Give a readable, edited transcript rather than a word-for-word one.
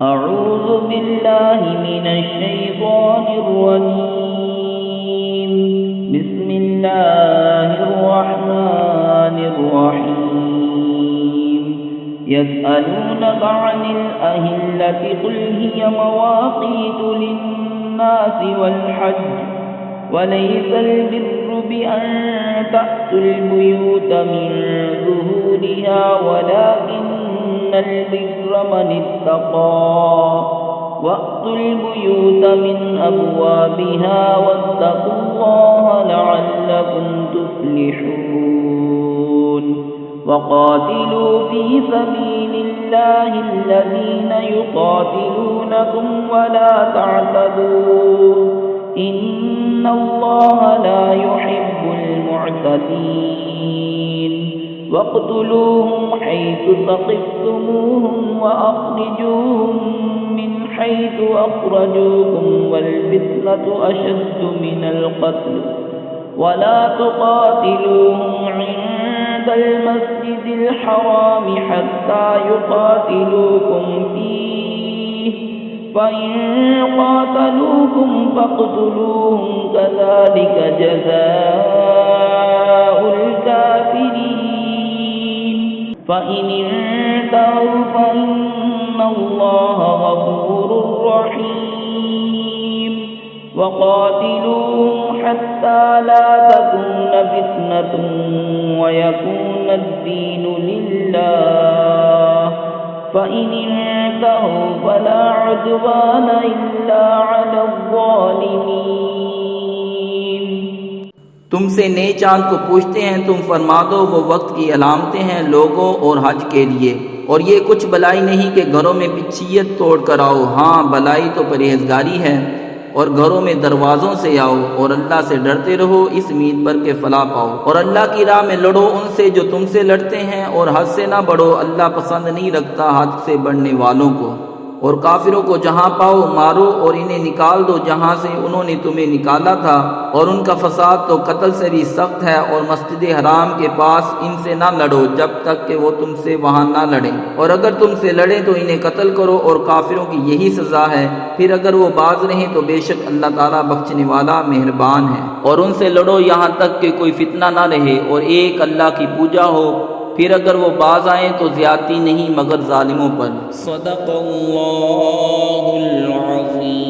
أعوذ بالله من الشيطان الرجيم. بسم الله الرحمن الرحيم. يسألونك عن الأهلة قل هي مواقيت للناس والحج وليس البر بأن تأتوا البيوت من ظهورها ولكن البر من اتقى وأتوا البيوت من أبوابها واتقوا الله لعلكم تفلحون. وقاتلوا في سبيل الله الذين يقاتلونكم ولا تعتدوا إن الله لا يحب المعتدين. واقتلوهم حيث ثقفتموهم وأخرجوهم من حيث أخرجوكم والفتنة أشد من القتل ولا تقاتلوهم عند المسجد الحرام حتى يقاتلوكم فيه فإن قاتلوكم فاقتلوهم كذلك جزاء الكافرين. فإن انتهوا فإن الله غفور رحيم. وقاتلوهم حتى لا تكون فتنة ويكون الدين لله فإن انتهوا فلا عدوان إلا على الظالمين. तुमसे नए चांद को पूछते हैं, तुम फरमा दो वो वक्त की अलामतें हैं लोगों और हज के लिए, और ये कुछ भलाई नहीं कि घरों में पिछियत तोड़ कर आओ। हाँ, भलाई तो परहेजगारी है, और घरों में दरवाज़ों से आओ और अल्लाह से डरते रहो इस उम्मीद पर के फलाह पाओ। और अल्लाह की राह में लड़ो उनसे जो तुमसे लड़ते हैं, और हद से ना बढ़ो, अल्लाह पसंद नहीं रखता हद से बढ़ने वालों को। और काफिरों को जहाँ पाओ मारो और इन्हें निकाल दो जहाँ से उन्होंने तुम्हें निकाला था, और उनका फसाद तो कत्ल से भी सख्त है। और मस्जिद हराम के पास इनसे ना लड़ो जब तक कि वो तुमसे वहाँ ना लड़ें, और अगर तुमसे लड़ें तो इन्हें कत्ल करो, और काफिरों की यही सज़ा है। फिर अगर वो बाज रहें तो बेशक अल्लाह ताला बख्शने वाला मेहरबान है। और उनसे लड़ो यहाँ तक कि कोई फितना ना रहे और एक अल्लाह की पूजा हो। फिर अगर वो बाज आएँ तो ज़्यादती नहीं मगर जालिमों पर। सदक़ल्लाहुल अज़ीम।